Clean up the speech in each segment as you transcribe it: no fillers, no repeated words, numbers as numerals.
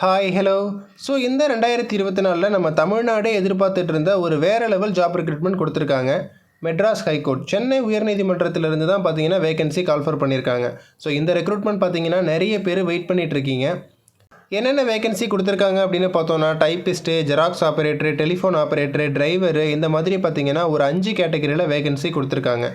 Hi hello. So இந்த 2024 நம்ம தமிழ்நாடே எதிர்பார்த்துட்டு இருந்த ஒரு வேறு லெவல் ஜாப் ரெக்ரூட்மெண்ட் கொடுத்துருக்காங்க. மெட்ராஸ் ஹைகோர்ட் சென்னை உயர்நீதிமன்றத்திலிருந்து தான் பார்த்தீங்கன்னா வேகன்சி கால்ஃபர் பண்ணியிருக்காங்க. ஸோ இந்த ரெக்ரூட்மெண்ட் பார்த்தீங்கன்னா நிறைய பேர் வெயிட் பண்ணிகிட்ருக்கீங்க. என்னென்ன வேகன்சி கொடுத்துருக்காங்க அப்படின்னு பார்த்தோன்னா typist, xerox operator, telephone operator, driver, இந்த மாதிரி பார்த்தீங்கன்னா ஒரு 5 கேட்டகரியில் வேகன்சி கொடுத்துருக்காங்க.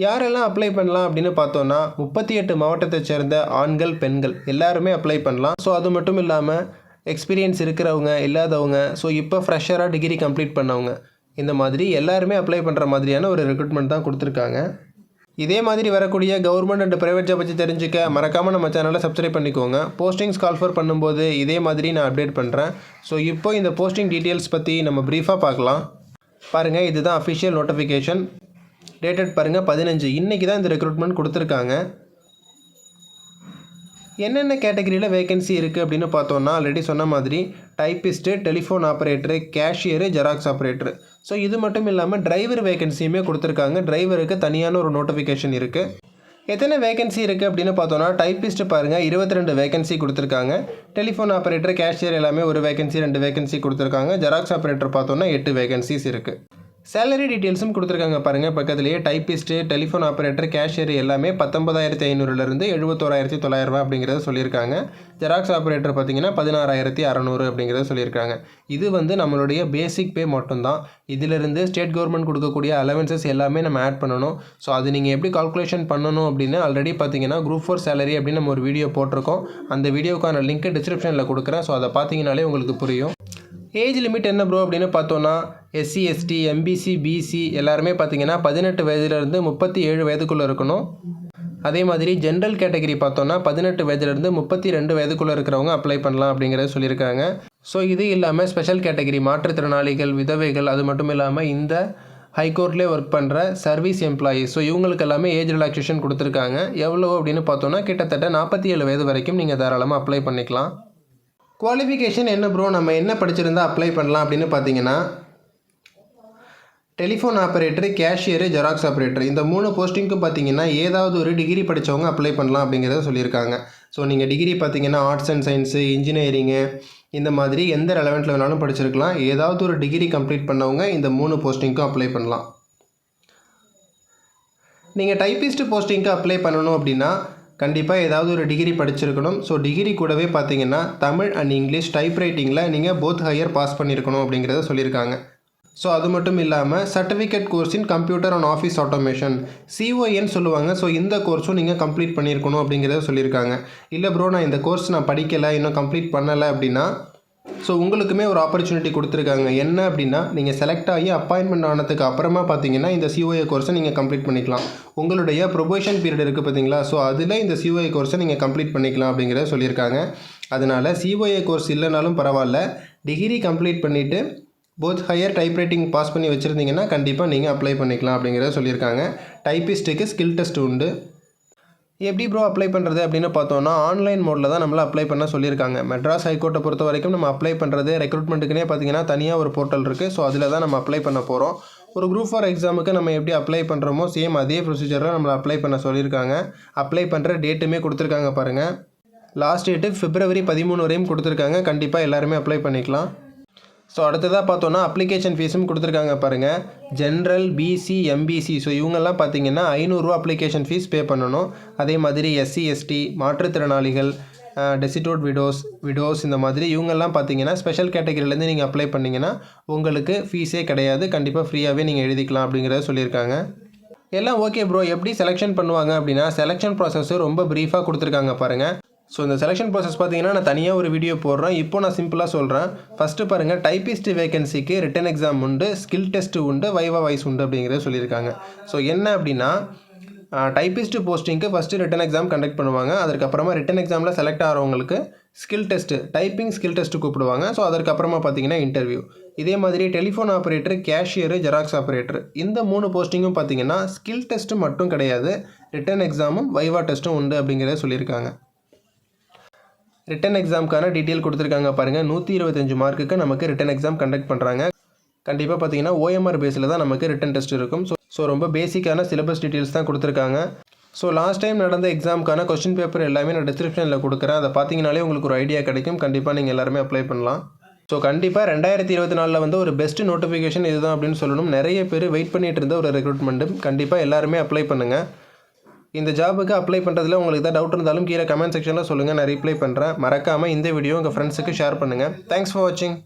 யாரெல்லாம் அப்ளை பண்ணலாம் அப்படின்னு பார்த்தோன்னா 38 மாவட்டத்தை சேர்ந்த ஆண்கள், பெண்கள் எல்லாருமே அப்ளை பண்ணலாம். ஸோ அது மட்டும் இல்லாமல் எக்ஸ்பீரியன்ஸ் இருக்கிறவங்க, இல்லாதவங்க, ஸோ இப்போ ஃப்ரெஷராக டிகிரி கம்ப்ளீட் பண்ணவங்க, இந்த மாதிரி எல்லாருமே அப்ளை பண்ணுற மாதிரியான ஒரு ரெக்ரூட்மெண்ட் தான் கொடுத்துருக்காங்க. இதே மாதிரி வரக்கூடிய கவர்மெண்ட் அண்ட் ப்ரைவேட் ஜாப் பற்றி தெரிஞ்சுக்க மறக்காமல் நம்ம சேனலை சப்ஸ்கிரைப் பண்ணிக்கோங்க. போஸ்டிங்ஸ் கால்ஃபர் பண்ணும்போது இதே மாதிரி நான் அப்டேட் பண்ணுறேன். ஸோ இப்போ இந்த போஸ்டிங் டீட்டெயில்ஸ் பற்றி நம்ம ப்ரீஃபாக பார்க்கலாம். பாருங்கள், இதுதான் அஃபிஷியல் நோட்டிஃபிகேஷன். டேட்டட் பாருங்கள் 15. இன்றைக்கி தான் இந்த ரெக்ரூட்மெண்ட் கொடுத்துருக்காங்க. என்னென்ன கேட்டகரியில் வேகன்சி இருக்குது அப்படின்னு பார்த்தோன்னா ஆல்ரெடி சொன்ன மாதிரி typist, telephone operator, cashier, xerox operator. So இது மட்டும் இல்லாமல் டிரைவர் வேகன்சியுமே கொடுத்துருக்காங்க. டிரைவருக்கு தனியான ஒரு நோட்டிஃபிகேஷன் இருக்குது. எத்தனை வேகன்சி இருக்குது அப்படின்னு பார்த்தோன்னா டைப்பிஸ்ட்டு பாருங்கள் 22 வேகன்சி கொடுத்துருக்காங்க. டெலிஃபோன் ஆப்ரேட்டர், கேஷியர் எல்லாமே ஒரு வேகன்சி 2 வேகன்சி கொடுத்துருக்காங்க. ஜெராக்ஸ் ஆப்ரேட்டர் பார்த்தோன்னா 8 வேகன்சிஸ் இருக்குது. சேலரி டீட்டெயில்ஸும் கொடுத்துருக்காங்க பாருங்கள் பக்கத்துலேயே. டைப்பிஸ்ட்டு, டெலிஃபோன் ஆப்ரேட்டர், கேஷியர் எல்லாமே 19,500லேருந்து 71,900 அப்படிங்கிறத சொல்லியிருக்காங்க. ஜெராக்ஸ் ஆப்ரேட்டர் பார்த்தீங்கன்னா 16,600 அப்படிங்கிறத சொல்லியிருக்காங்க. இது நம்மளுடைய பேசிக் பே மட்டும்தான். இதிலிருந்து ஸ்டேட் கவர்மெண்ட் கொடுக்கக்கூடிய அலவன்சஸ் எல்லாமே நம்ம ஆட் பண்ணணும். ஸோ அது நீங்கள் எப்படி கால்குலேஷன் பண்ணணும் அப்படின்னு ஆல்ரெடி பார்த்தீங்கன்னா குரூப் 4 சேலரி அப்படின்னு நம்ம ஒரு வீடியோ போட்டிருக்கோம். அந்த வீடியோக்கான லிங்க் டிஸ்கிரிப்ஷனில் கொடுக்குறேன். ஸோ அதை பார்த்தீங்கனாலே உங்களுக்கு புரியும். ஏஜ் லிமிட் என்ன ப்ரோ அப்படின்னு பார்த்தோன்னா எஸ்சி, எஸ்டி, எம்பிசி, பிசி எல்லாருமே பார்த்தீங்கன்னா 18 வயதுலேருந்து 37 வயதுக்குள்ளே இருக்கணும். அதே மாதிரி ஜென்ரல் கேட்டகரி பார்த்தோன்னா 18 வயதுலேருந்து 32 வயதுக்குள்ளே இருக்கிறவங்க அப்ளை பண்ணலாம் அப்படிங்கிறத சொல்லியிருக்காங்க. ஸோ இது இல்லாமல் ஸ்பெஷல் கேட்டகரி மாற்றுத்திறனாளிகள், விதவைகள், அது மட்டும் இல்லாமல் இந்த ஹைகோர்ட்லேயே ஒர்க் பண்ணுற சர்வீஸ் எம்ப்ளாயீஸ், ஸோ இவங்களுக்கு எல்லாமே ஏஜ் ரிலாக்ஸேஷன் கொடுத்துருக்காங்க. எவ்வளோ அப்படின்னு பார்த்தோன்னா கிட்டத்தட்ட 47 வயது வரைக்கும் நீங்கள் தாராளமாக அப்ளை பண்ணிக்கலாம். குவாலிஃபிகேஷன் என்ன ப்ரோ, நம்ம என்ன படிச்சிருந்தா அப்ளை பண்ணலாம் அப்படின்னு பார்த்தீங்கன்னா telephone operator, cashier, xerox operator இந்த 3 போஸ்டிங்க்கும் பார்த்தீங்கன்னா ஏதாவது ஒரு டிகிரி படித்தவங்க அப்ளை பண்ணலாம் அப்படிங்கிறத சொல்லியிருக்காங்க. ஸோ நீங்கள் டிகிரி பார்த்தீங்கன்னா ஆர்ட்ஸ் அண்ட் சயின்ஸு, இன்ஜினியரிங்கு, இந்த மாதிரி எந்த ரெலவெண்ட்டில் வேணாலும் படிச்சிருக்கலாம். ஏதாவது ஒரு டிகிரி கம்ப்ளீட் பண்ணவங்க இந்த 3 போஸ்டிங்க்கும் அப்ளை பண்ணலாம். நீங்கள் டைப்பிஸ்ட்டு போஸ்டிங்க்கு அப்ளை பண்ணணும் அப்படின்னா கண்டிப்பாக ஏதாவது ஒரு டிகிரி படிச்சிருக்கணும். ஸோ டிகிரி கூடவே பார்த்தீங்கன்னா தமிழ் அண்ட் இங்கிலீஷ் டைப்ரைட்டிங்கில் நீங்கள் போத் ஹையர் பாஸ் பண்ணியிருக்கணும் அப்படிங்கிறத சொல்லியிருக்காங்க. ஸோ அது மட்டும் இல்லாமல் certificate course in computer and office automation, சிஓஎன்னு சொல்லுவாங்க. ஸோ இந்த கோர்ஸும் நீங்கள் கம்ப்ளீட் பண்ணியிருக்கணும் அப்படிங்கிறத சொல்லியிருக்காங்க. இல்லை ப்ரோ, நான் இந்த கோர்ஸ் நான் படிக்கலை, இன்னும் கம்ப்ளீட் பண்ணலை அப்படின்னா ஸோ உங்களுக்குமே ஒரு ஆப்பர்ச்சுனிட்டி கொடுத்துருக்காங்க. என்ன அப்படின்னா நீங்கள் செலக்ட் ஆகி அப்பாயின்மெண்ட் ஆனதுக்கு அப்புறமா பார்த்தீங்கன்னா இந்த சிஓஏ கோர்ஸை நீங்கள் கம்ப்ளீட் பண்ணிக்கலாம். உங்களுடைய ப்ரொபேஷன் பீரியட் இருக்குது பார்த்தீங்களா, ஸோ அதில் இந்த சிஓஏ கோர்ஸை நீங்கள் கம்ப்ளீட் பண்ணிக்கலாம் அப்படிங்கிறத சொல்லியிருக்காங்க. அதனால் சிஓஏ கோர்ஸ் இல்லைனாலும் பரவாயில்ல, டிகிரி கம்ப்ளீட் பண்ணிவிட்டு போத் ஹையர் டைப்ரைட்டிங் பாஸ் பண்ணி வச்சுருந்தீங்கன்னா கண்டிப்பாக நீங்கள் அப்ளை பண்ணிக்கலாம் அப்படிங்கிறத சொல்லியிருக்காங்க. டைப்பிஸ்ட்டுக்கு ஸ்கில் டெஸ்ட் உண்டு. எப்படி ப்ரோ அப்ளை பண்ணுறது அப்படின்னு பார்த்தோன்னா ஆன்லைன் மோடில் தான் நம்மளை அப்ளை பண்ண சொல்லியிருக்காங்க. மெட்ராஸ் ஹைகோர்ட்டை பொறுத்த வரைக்கும் நம்ம அப்ளை பண்ணுறது ரெக்ரூட்மெண்ட்டுக்குனே பார்த்தீங்கன்னா தனியாக ஒரு போர்ட்டல் இருக்குது. ஸோ அதில் தான் நம்ம அப்ளை பண்ண போகிறோம். ஒரு குரூப் 4 எக்ஸாமுக்கு நம்ம எப்படி அப்ளை பண்ணுறோமோ சேம் அதே ப்ரொசீஜரில் நம்மளை அப்ளை பண்ண சொல்லியிருக்காங்க. அப்ளை பண்ணுற டேட்டுமே கொடுத்துருக்காங்க பாருங்கள். லாஸ்ட் டேட்டு February 13 வரையும் கொடுத்துருக்காங்க. கண்டிப்பாக எல்லாருமே அப்ளை பண்ணிக்கலாம். ஸோ அடுத்ததாக பார்த்தோன்னா அப்ளிகேஷன் ஃபீஸும் கொடுத்துருக்காங்க பாருங்கள். ஜென்ரல், பிசி, எம்பிசி, ஸோ இவங்கெல்லாம் பார்த்தீங்கன்னா 500 ரூபா அப்ளிகேஷன் ஃபீஸ் பே பண்ணணும். அதே மாதிரி எஸ்சி, எஸ்டி, மாற்றுத்திறனாளிகள், டெசிடோட் விடோஸ் இந்த மாதிரி இவங்கெல்லாம் பார்த்தீங்கன்னா ஸ்பெஷல் கேட்டகரியிலேருந்து நீங்கள் அப்ளை பண்ணிங்கன்னா உங்களுக்கு ஃபீஸே கிடையாது. கண்டிப்பாக ஃப்ரீயாகவே நீங்கள் எழுதிக்கலாம் அப்படிங்கிறத சொல்லியிருக்காங்க. எல்லாம் ஓகே ப்ரோ, எப்படி செலெக்ஷன் பண்ணுவாங்க அப்படின்னா செலெக்ஷன் ப்ராசஸ் ரொம்ப ப்ரீஃபாக கொடுத்துருக்காங்க பாருங்கள். ஸோ இந்த செலெக்ஷன் ப்ராசஸ் பார்த்தீங்கன்னா நான் தனியாக ஒரு வீடியோ போடுறேன். இப்போ நான் சிம்பிளாக சொல்கிறேன். ஃபஸ்ட்டு பாருங்கள், டைப்பிஸ்ட் வேகன்சிக்கு ரிட்டன் எக்ஸாம் உண்டு, ஸ்கில் டெஸ்ட்டு உண்டு, வைவா வைஸ் உண்டு அப்படிங்கிறத சொல்லியிருக்காங்க. ஸோ என்ன அப்படின்னா டைப்பிஸ்ட் போஸ்டிங்க்கு ஃபஸ்ட்டு ரிட்டன் எக்ஸாம் கண்டக்ட் பண்ணுவாங்க. அதுக்கப்புறமா ரிட்டன் எக்ஸாமில் செலக்ட் ஆகிறவங்களுக்கு skill test, typing skill test கூப்பிடுவாங்க. ஸோ அதற்கப்புறமா பார்த்தீங்கன்னா இன்டர்வியூ. இதே மாதிரி telephone operator, cashier, xerox operator இந்த 3 போஸ்டிங்கும் பார்த்தீங்கன்னா ஸ்கில் டெஸ்ட்டு மட்டும் கிடையாது, ரிட்டன் எக்ஸாமும் வைவா டெஸ்ட்டும் உண்டு அப்படிங்கிறத சொல்லியிருக்காங்க. ரிட்டன் எக்ஸாமுக்கான டீட்டெயில் கொடுத்துருக்காங்க பாருங்கள். 125 மார்க்குக்கு நமக்கு ரிட்டன் எக்ஸாம் கண்டக்ட் பண்ணுறாங்க. கண்டிப்பாக பார்த்தீங்கன்னா OMR பேஸில் தான் நமக்கு ரிட்டன் டெஸ்ட் இருக்கும். ஸோ ரொம்ப பேசிக்கான சிலபஸ் டீட்டெயில்ஸ் தான் கொடுத்துருக்காங்க. ஸோ லாஸ்ட் டைம் நடந்த எக்ஸாமுக்கான கொஸ்டின் பேப்பர் எல்லாமே நான் டிஸ்கிரிப்ஷனில் கொடுக்குறேன். அதை பார்த்தீங்கனாலே உங்களுக்கு ஒரு ஐடியா கிடைக்கும். கண்டிப்பாக நீங்கள் எல்லாருமே அப்ளை பண்ணலாம். ஸோ கண்டிப்பாக 2024 வந்து ஒரு பெஸ்ட் நோட்டிஃபிகேஷன் இதுதான் அப்படின்னு சொல்லணும். நிறைய பேர் வெயிட் பண்ணிட்டு இருந்த ஒரு ரெக்ரூட்மெண்ட்டு. கண்டிப்பாக எல்லாருமே அப்ளை பண்ணுங்கள். இந்த ஜாபுக்கு அப்ளை பண்ணுறதுல உங்களுக்கு தான் டவுட் இருந்தாலும் கீழே கமெண்ட் செக்ஷனில் சொல்லுங்கள். நான் ரிப்ளை பண்ணுறேன். மறக்காமல் இந்த வீடியோ உங்கள் ஃப்ரெண்ட்ஸுக்கு ஷேர் பண்ணுங்கள். தேங்க்ஸ் ஃபார் வாட்சிங்.